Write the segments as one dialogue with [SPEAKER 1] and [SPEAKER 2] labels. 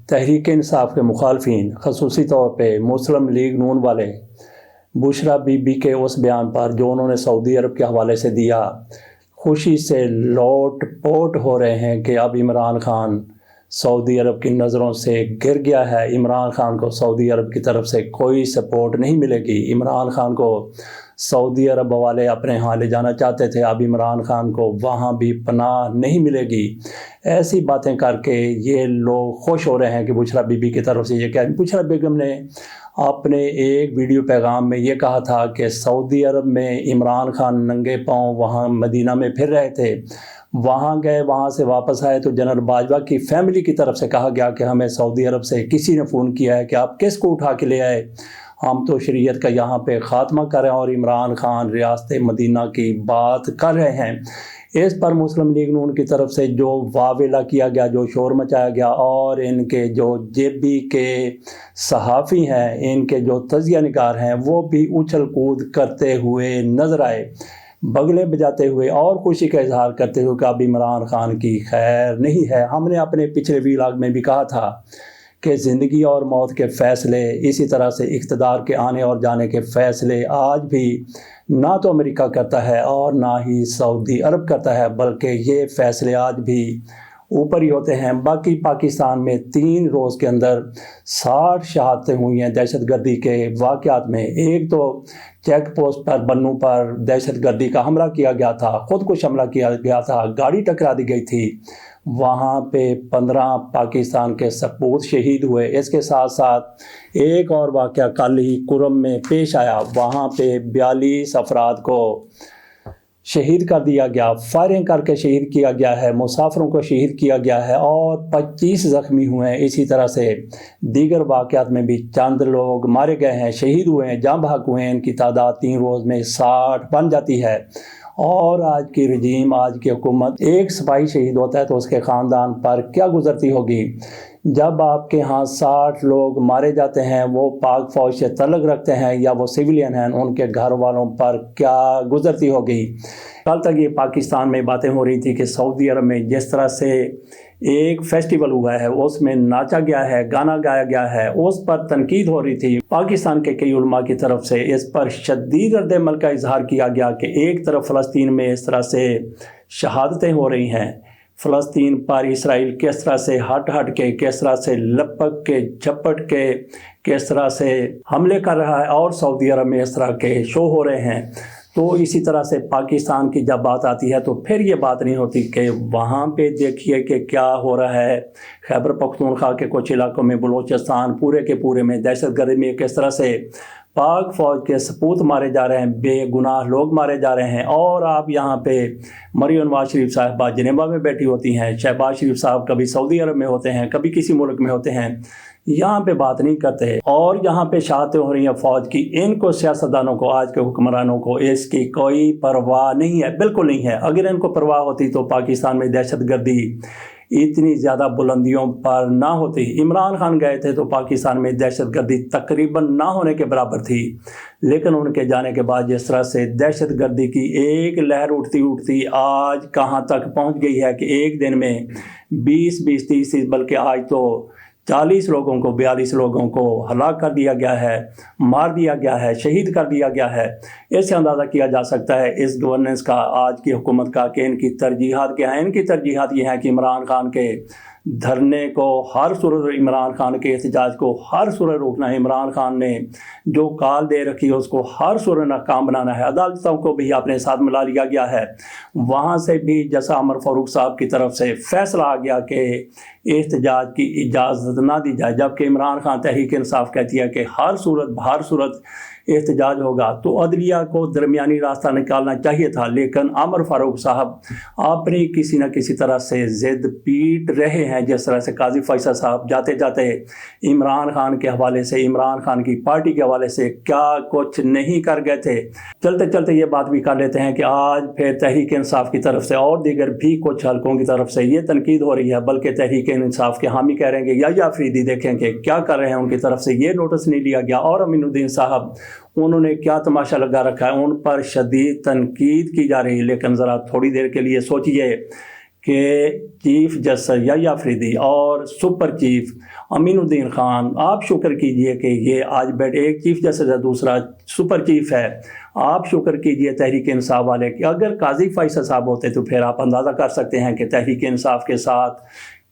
[SPEAKER 1] تحریک انصاف کے مخالفین خصوصی طور پہ مسلم لیگ نون والے بشرا بی بی کے اس بیان پر جو انہوں نے سعودی عرب کے حوالے سے دیا خوشی سے لوٹ پوٹ ہو رہے ہیں کہ اب عمران خان سعودی عرب کی نظروں سے گر گیا ہے۔ عمران خان کو سعودی عرب کی طرف سے کوئی سپورٹ نہیں ملے گی۔ عمران خان کو سعودی عرب والے اپنے ہاں لے جانا چاہتے تھے، اب عمران خان کو وہاں بھی پناہ نہیں ملے گی۔ ایسی باتیں کر کے یہ لوگ خوش ہو رہے ہیں کہ بشرا بی بی کی طرف سے یہ کہا۔ بشرا بیگم نے اپنے ایک ویڈیو پیغام میں یہ کہا تھا کہ سعودی عرب میں عمران خان ننگے پاؤں وہاں مدینہ میں پھر رہے تھے، وہاں گئے، وہاں سے واپس آئے تو جنرل باجوہ کی فیملی کی طرف سے کہا گیا کہ ہمیں سعودی عرب سے کسی نے فون کیا ہے کہ آپ کس کو اٹھا کے لے آئے، ہم تو شریعت کا یہاں پہ خاتمہ کر رہے ہیں اور عمران خان ریاست مدینہ کی بات کر رہے ہیں۔ اس پر مسلم لیگ نون کی طرف سے جو واویلا کیا گیا، جو شور مچایا گیا، اور ان کے جو جے بی کے صحافی ہیں، ان کے جو تجزیہ نگار ہیں، وہ بھی اچھل کود کرتے ہوئے نظر آئے، بگلے بجاتے ہوئے اور خوشی کا اظہار کرتے ہوئے کہ اب عمران خان کی خیر نہیں ہے۔ ہم نے اپنے پچھلے ویلاگ میں بھی کہا تھا کہ زندگی اور موت کے فیصلے، اسی طرح سے اقتدار کے آنے اور جانے کے فیصلے آج بھی نہ تو امریکہ کرتا ہے اور نہ ہی سعودی عرب کرتا ہے، بلکہ یہ فیصلے آج بھی اوپر ہی ہوتے ہیں۔ باقی پاکستان میں 3 روز کے اندر 60 شہادتیں ہوئی ہیں دہشت گردی کے واقعات میں۔ ایک تو چیک پوسٹ پر بنوں پر دہشت گردی کا حملہ کیا گیا تھا، خود کش حملہ کیا گیا تھا، گاڑی ٹکرا دی گئی تھی، وہاں پہ 15 پاکستان کے سپوت شہید ہوئے۔ اس کے ساتھ ساتھ ایک اور واقعہ کل ہی کرم میں پیش آیا، وہاں پہ 42 افراد کو شہید کر دیا گیا، فائرنگ کر کے شہید کیا گیا ہے، مسافروں کو شہید کیا گیا ہے اور 25 زخمی ہوئے ہیں۔ اسی طرح سے دیگر واقعات میں بھی چند لوگ مارے گئے ہیں، شہید ہوئے ہیں، جاں بحق ہوئے ہیں۔ ان کی تعداد 3 روز میں 60 بن جاتی ہے۔ اور آج کی رجیم، آج کی حکومت، ایک سپاہی شہید ہوتا ہے تو اس کے خاندان پر کیا گزرتی ہوگی؟ جب آپ کے ہاں 60 لوگ مارے جاتے ہیں، وہ پاک فوج سے تعلق رکھتے ہیں یا وہ سویلین ہیں، ان کے گھر والوں پر کیا گزرتی ہوگی؟ کل تک یہ پاکستان میں باتیں ہو رہی تھی کہ سعودی عرب میں جس طرح سے ایک فیسٹیول ہوا ہے، اس میں ناچا گیا ہے، گانا گایا گیا ہے، اس پر تنقید ہو رہی تھی۔ پاکستان کے کئی علماء کی طرف سے اس پر شدید رد عمل کا اظہار کیا گیا کہ ایک طرف فلسطین میں اس طرح سے شہادتیں ہو رہی ہیں، فلسطین پر اسرائیل کس طرح سے ہٹ کے، کس طرح سے لپک کے، جھپٹ کے، کس طرح سے حملے کر رہا ہے، اور سعودی عرب میں اس طرح کے شو ہو رہے ہیں۔ تو اسی طرح سے پاکستان کی جب بات آتی ہے تو پھر یہ بات نہیں ہوتی کہ وہاں پہ دیکھیے کہ کیا ہو رہا ہے خیبر پختونخوا کے کچھ علاقوں میں، بلوچستان پورے کے پورے میں دہشت گردی میں کس طرح سے پاک فوج کے سپوت مارے جا رہے ہیں، بے گناہ لوگ مارے جا رہے ہیں، اور آپ یہاں پہ مریم نواز شریف صاحبہ جنیوا میں بیٹھی ہوتی ہیں، شہباز شریف صاحب کبھی سعودی عرب میں ہوتے ہیں، کبھی کسی ملک میں ہوتے ہیں، یہاں پہ بات نہیں کرتے، اور یہاں پہ شہادتیں ہو رہی ہیں فوج کی۔ ان کو سیاستدانوں کو، آج کے حکمرانوں کو اس کی کوئی پرواہ نہیں ہے، بالکل نہیں ہے۔ اگر ان کو پرواہ ہوتی تو پاکستان میں دہشت گردی اتنی زیادہ بلندیوں پر نہ ہوتی۔ عمران خان گئے تھے تو پاکستان میں دہشت گردی تقریباً نہ ہونے کے برابر تھی، لیکن ان کے جانے کے بعد جس طرح سے دہشت گردی کی ایک لہر اٹھتی آج کہاں تک پہنچ گئی ہے کہ ایک دن میں 20 30 بلکہ آج تو 40 لوگوں کو، 42 لوگوں کو ہلاک کر دیا گیا ہے، مار دیا گیا ہے، شہید کر دیا گیا ہے۔ اس سے اندازہ کیا جا سکتا ہے اس گورننس کا، آج کی حکومت کا، کہ ان کی ترجیحات کیا ہیں۔ ان کی ترجیحات یہ ہیں کہ عمران خان کے دھرنے کو ہر صورت، عمران خان کے احتجاج کو ہر صورت روکنا ہے، عمران خان نے جو کال دے رکھی ہے اس کو ہر صورت ناکام بنانا ہے۔ عدالتوں کو بھی اپنے ساتھ ملا لیا گیا ہے، وہاں سے بھی جیسا عمر فاروق صاحب کی طرف سے فیصلہ آ گیا کہ احتجاج کی اجازت نہ دی جائے، جبکہ عمران خان تحریک انصاف کہتی ہے کہ ہر صورت احتجاج ہوگا، تو عدلیہ کو درمیانی راستہ نکالنا چاہیے تھا، لیکن عمر فاروق صاحب اپنی کسی نہ کسی طرح سے ضد پیٹ رہے ہیں، جس طرح سے قاضی فیصل صاحب جاتے جاتے عمران خان کے حوالے سے، عمران خان کی پارٹی کے حوالے سے کیا کچھ نہیں کر گئے تھے۔ چلتے چلتے یہ بات بھی کر لیتے ہیں کہ آج پھر تحریک انصاف کی طرف سے اور دیگر بھی کچھ حلقوں کی طرف سے یہ تنقید ہو رہی ہے، بلکہ تحریک انصاف کے حامی کہہ رہے ہیں کہ یا افریدی دیکھیں کہ کیا کر رہے ہیں، ان کی طرف سے یہ نوٹس نہیں لیا گیا، اور امین الدین صاحب انہوں نے کیا تماشا لگا رکھا ہے، ان پر شدید تنقید کی جا رہی ہے۔ لیکن ذرا تھوڑی دیر کے لیے سوچئے کہ چیف جسٹس یحییٰ آفریدی اور سپر چیف امین الدین خان، آپ شکر کیجئے کہ یہ آج بیٹھے، ایک چیف جسٹس ہے دوسرا سپر چیف ہے، آپ شکر کیجئے تحریک انصاف والے کہ اگر قاضی فیصل صاحب ہوتے تو پھر آپ اندازہ کر سکتے ہیں کہ تحریک انصاف کے ساتھ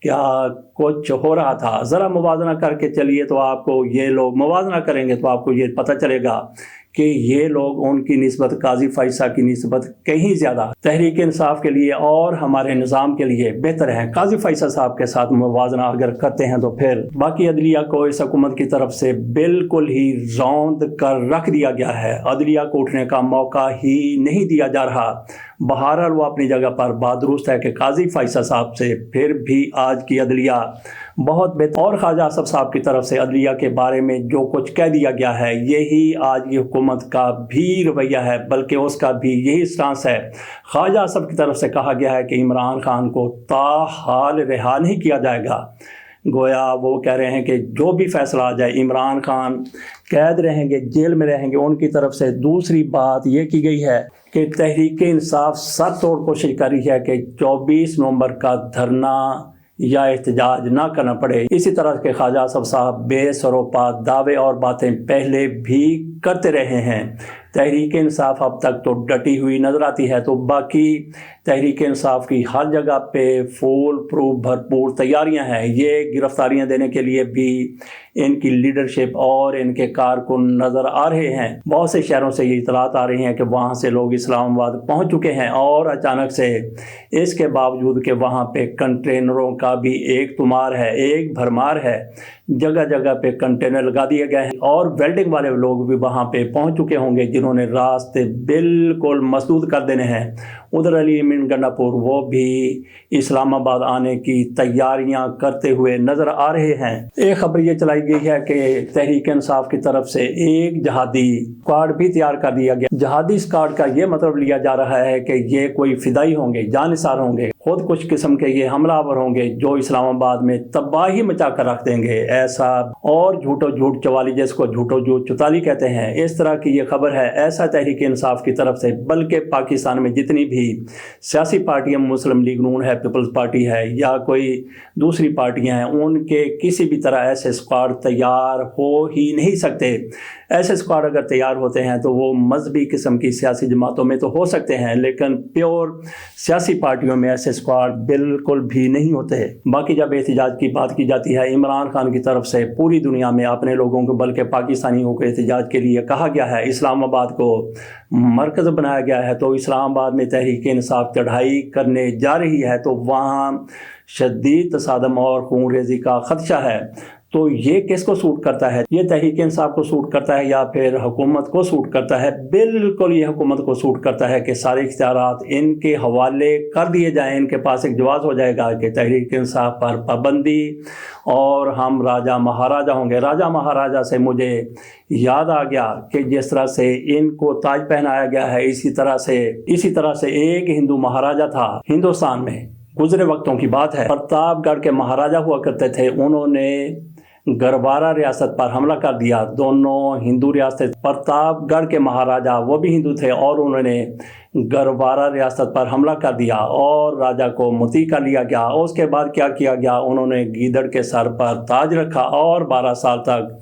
[SPEAKER 1] کیا کچھ ہو رہا تھا۔ ذرا موازنہ کر کے چلیے تو آپ کو یہ لوگ موازنہ کریں گے تو آپ کو یہ پتہ چلے گا کہ یہ لوگ ان کی نسبت قاضی فیصل کی نسبت کہیں زیادہ تحریک انصاف کے لیے اور ہمارے نظام کے لیے بہتر ہے۔ قاضی فیصل صاحب کے ساتھ موازنہ اگر کرتے ہیں تو پھر باقی عدلیہ کو اس حکومت کی طرف سے بالکل ہی روند کر رکھ دیا گیا ہے، عدلیہ کو اٹھنے کا موقع ہی نہیں دیا جا رہا۔ بہرحال وہ اپنی جگہ پر بات درست ہے کہ قاضی فیصل صاحب سے پھر بھی آج کی عدلیہ بہت بہتر، اور خواجہ اصف صاحب کی طرف سے عدلیہ کے بارے میں جو کچھ کہہ دیا گیا ہے یہی آج کی حکومت کا بھی رویہ ہے، بلکہ اس کا بھی یہی سٹانس ہے۔ خواجہ اصف کی طرف سے کہا گیا ہے کہ عمران خان کو تاحال رہا نہیں کیا جائے گا، گویا وہ کہہ رہے ہیں کہ جو بھی فیصلہ آ جائے عمران خان قید رہیں گے، جیل میں رہیں گے۔ ان کی طرف سے دوسری بات یہ کی گئی ہے کہ تحریک انصاف سر توڑ کوشش کر رہی ہے کہ 24 نومبر کا دھرنا یا احتجاج نہ کرنا پڑے۔ اسی طرح کے خواجہ اصف صاحب بے سروپا دعوے اور باتیں پہلے بھی کرتے رہے ہیں۔ تحریک انصاف اب تک تو ڈٹی ہوئی نظر آتی ہے، تو باقی تحریک انصاف کی ہر جگہ پہ فول پروف بھرپور تیاریاں ہیں۔ یہ گرفتاریاں دینے کے لیے بھی ان کی لیڈرشپ اور ان کے کارکن نظر آ رہے ہیں۔ بہت سے شہروں سے یہ اطلاعات آ رہی ہیں کہ وہاں سے لوگ اسلام آباد پہنچ چکے ہیں، اور اچانک سے اس کے باوجود کہ وہاں پہ کنٹینروں کا بھی ایک تمار ہے، ایک بھرمار ہے، جگہ جگہ پہ کنٹینر لگا دیے گئے ہیں، اور ویلڈنگ والے لوگ بھی وہاں پہ پہنچ چکے ہوں گے جنہوں نے راستے بالکل مسدود کر دینے ہیں۔ ادھر علی امین گنڈا پور وہ بھی اسلام آباد آنے کی تیاریاں کرتے ہوئے نظر آ رہے ہیں۔ ایک خبر یہ چلائی گئی ہے کہ تحریک انصاف کی طرف سے ایک جہادی اسکواڈ بھی تیار کر دیا گیا۔ جہادی اسکواڈ کا یہ مطلب لیا جا رہا ہے کہ یہ کوئی فدائی ہوں گے، جانثار ہوں گے، خود کچھ قسم کے یہ حملہ آور ہوں گے جو اسلام آباد میں تباہی مچا کر رکھ دیں گے۔ ایسا اور جھوٹو جھوٹ چوالی، جس کو جھوٹو جھوٹ چوتالی کہتے ہیں، اس طرح کی یہ خبر ہے۔ ایسا تحریک انصاف کی طرف سے، بلکہ پاکستان میں جتنی بھی سیاسی پارٹیاں، مسلم لیگ نون ہے، پیپلز پارٹی ہے، یا کوئی دوسری پارٹیاں ہیں، ان کے کسی بھی طرح ایسے اسکواڈ تیار ہو ہی نہیں سکتے۔ ایسے اسکواڈ اگر تیار ہوتے ہیں تو وہ مذہبی قسم کی سیاسی جماعتوں میں تو ہو سکتے ہیں، لیکن پیور سیاسی پارٹیوں میں ایسے اسکواڈ بالکل بھی نہیں ہوتے۔ باقی جب احتجاج کی بات کی جاتی ہے، عمران خان کی طرف سے پوری دنیا میں اپنے لوگوں کو، بلکہ پاکستانیوں کو احتجاج کے لیے کہا گیا ہے۔ اسلام آباد کو مرکز بنایا گیا ہے، تو اسلام آباد میں تحریک انصاف چڑھائی کرنے جا رہی ہے تو وہاں شدید تصادم اور خون ریزی کا خدشہ ہے۔ تو یہ کس کو سوٹ کرتا ہے؟ یہ تحریک انصاف کو سوٹ کرتا ہے یا پھر حکومت کو سوٹ کرتا ہے؟ بالکل یہ حکومت کو سوٹ کرتا ہے کہ سارے اختیارات ان کے حوالے کر دیے جائیں۔ ان کے پاس ایک جواز ہو جائے گا کہ تحریک انصاف پر پابندی، اور ہم راجہ مہاراجہ ہوں گے۔ راجہ مہاراجہ سے مجھے یاد آ گیا کہ جس طرح سے ان کو تاج پہنایا گیا ہے، اسی طرح سے ایک ہندو مہاراجہ تھا ہندوستان میں، گزرے وقتوں کی بات ہے، پرتاپ گڑھ کے مہاراجہ ہوا کرتے تھے۔ انہوں نے گروارہ ریاست پر حملہ کر دیا۔ دونوں ہندو ریاستیں، پرتاپ گڑھ کے مہاراجہ وہ بھی ہندو تھے، اور انہوں نے گروارہ ریاست پر حملہ کر دیا اور راجہ کو مطیع کر لیا گیا۔ اس کے بعد کیا کیا گیا؟ انہوں نے گیدڑ کے سر پر تاج رکھا، اور 12 سال تک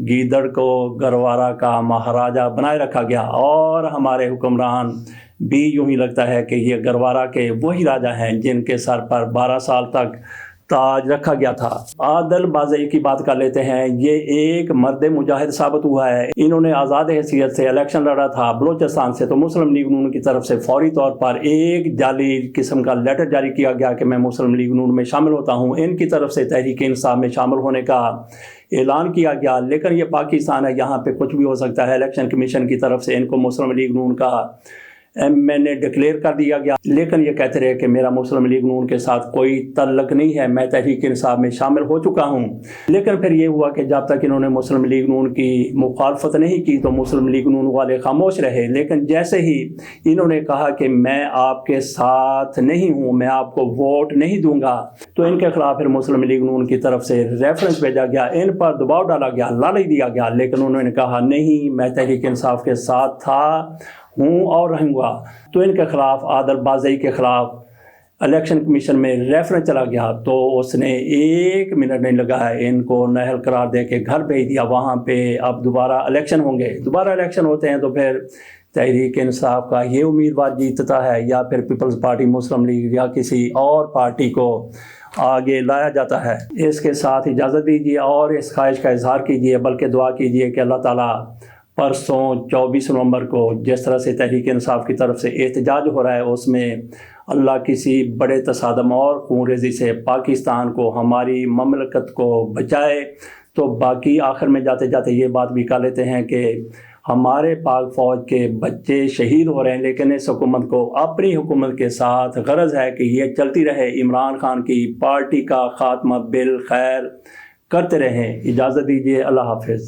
[SPEAKER 1] گیدڑ کو گروارہ کا مہاراجہ بنائے رکھا گیا، اور ہمارے حکمران بھی یوں ہی لگتا ہے کہ یہ گروارہ کے وہی راجہ ہیں جن کے سر پر 12 سال تک تاج رکھا گیا تھا۔ عادل بازئی کی بات کر لیتے ہیں۔ یہ ایک مرد مجاہد ثابت ہوا ہے۔ انہوں نے آزاد حیثیت سے الیکشن لڑا تھا بلوچستان سے، تو مسلم لیگ نون کی طرف سے فوری طور پر ایک جعلی قسم کا لیٹر جاری کیا گیا کہ میں مسلم لیگ نون میں شامل ہوتا ہوں۔ ان کی طرف سے تحریک انصاف میں شامل ہونے کا اعلان کیا گیا، لیکن یہ پاکستان ہے، یہاں پہ کچھ بھی ہو سکتا ہے۔ الیکشن کمیشن کی طرف سے ان کو مسلم لیگ نون کا میں نے ڈکلیئر کر دیا گیا، لیکن یہ کہتے رہے کہ میرا مسلم لیگ نون کے ساتھ کوئی تعلق نہیں ہے، میں تحریک انصاف میں شامل ہو چکا ہوں۔ لیکن پھر یہ ہوا کہ جب تک انہوں نے مسلم لیگ نون کی مخالفت نہیں کی تو مسلم لیگ نون والے خاموش رہے، لیکن جیسے ہی انہوں نے کہا کہ میں آپ کے ساتھ نہیں ہوں، میں آپ کو ووٹ نہیں دوں گا، تو ان کے خلاف پھر مسلم لیگ نون کی طرف سے ریفرنس بھیجا گیا، ان پر دباؤ ڈالا گیا، لالچ دیا گیا، لیکن انہوں نے کہا نہیں، میں تحریک انصاف کے ساتھ تھا، ہوں اور رہوں گا۔ تو ان کے خلاف، عادل بازئی کے خلاف الیکشن کمیشن میں ریفرنس چلا گیا تو اس نے 1 منٹ نہیں لگایا، ان کو نااہل قرار دے کے گھر بھیج دیا۔ وہاں پہ اب دوبارہ الیکشن ہوں گے، دوبارہ الیکشن ہوتے ہیں تو پھر تحریک انصاف کا یہ امیدوار جیتتا ہے یا پھر پیپلز پارٹی، مسلم لیگ یا کسی اور پارٹی کو آگے لایا جاتا ہے۔ اس کے ساتھ اجازت دیجیے اور اس خواہش کا اظہار کیجیے، بلکہ دعا کیجیے کہ اللہ تعالیٰ پرسوں 24 نومبر کو جس طرح سے تحریک انصاف کی طرف سے احتجاج ہو رہا ہے، اس میں اللہ کسی بڑے تصادم اور خونریزی سے پاکستان کو، ہماری مملکت کو بچائے۔ تو باقی آخر میں جاتے جاتے یہ بات بھی کہہ لیتے ہیں کہ ہمارے پاک فوج کے بچے شہید ہو رہے ہیں، لیکن اس حکومت کو اپنی حکومت کے ساتھ غرض ہے کہ یہ چلتی رہے، عمران خان کی پارٹی کا خاتمہ بالخیر کرتے رہیں۔ اجازت دیجیے، اللہ حافظ۔